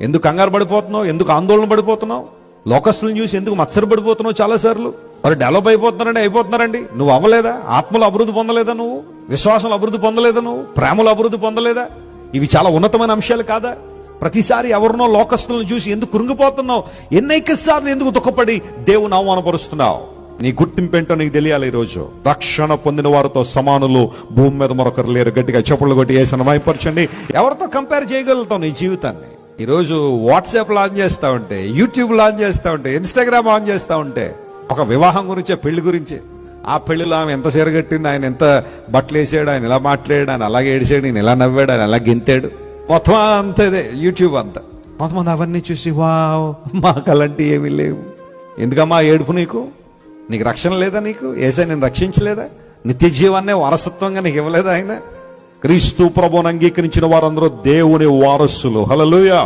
ఎందుకు కంగారు పడిపోతున్నావు? ఎందుకు ఆందోళన పడిపోతున్నావు? లోకస్తులను చూసి ఎందుకు మత్సర పడిపోతున్నావు? చాలాసార్లు వారు డెవలప్ అయిపోతున్నారండి. నువ్వు అవ్వలేదా? ఆత్మలో అభివృద్ధి పొందలేదా? నువ్వు విశ్వాసంలో అభివృద్ధి పొందలేదా? నువ్వు ప్రేమలో అభివృద్ధి పొందలేదా? ఇవి చాలా ఉన్నతమైన అంశాలు కాదా? ప్రతిసారి ఎవరినో లోకస్తులను చూసి ఎందుకు కృంగిపోతున్నావు? ఎన్నైక సార్లు ఎందుకు దుఃఖపడి దేవుని అవమానపరుస్తున్నావు? నీ గుర్తింపు ఏంటో నీకు తెలియాలి. ఈరోజు రక్షణ పొందిన వారితో సమానులు భూమి మీద మరొకరు లేరు. గట్టిగా చప్పట్లు కొట్టి యేసుని మహిమపరచండి. ఎవరితో కంపేర్ చేయగలుగుతావు నీ జీవితాన్ని? ఈరోజు వాట్సాప్ ఆన్ చేస్తా ఉంటే, యూట్యూబ్ ఆన్ చేస్తా ఉంటే, ఇన్స్టాగ్రామ్ ఆన్ చేస్తా ఉంటే ఒక వివాహం గురించే, పెళ్లి గురించి, ఆ పెళ్లిలో ఆమె ఎంత చీరగట్టింది, ఆయన ఎంత బట్టలు వేసాడు, ఆయన ఇలా మాట్లాడాడు, ఆయన అలాగే ఏడిసాడు, ఆయన ఇలా నవ్వాడు, ఆయన అలా గెంతాడు, మొత్తం అంత ఇదే యూట్యూబ్ అంతా. కొంతమంది అవన్నీ చూసి వావ్ మాకు అలాంటివి ఏమీ లేవు. ఎందుకమ్మా ఏడుపు? నీకు రక్షణ లేదా? నీకు యేసయ్య నేను రక్షించలేదా? నిత్య జీవాన్నే వారసత్వంగా నీకు ఇవ్వలేదా ఆయన? క్రీస్తు ప్రభువును అంగీకరించిన వారందరూ దేవుని వారసులు. హల్లెలూయా.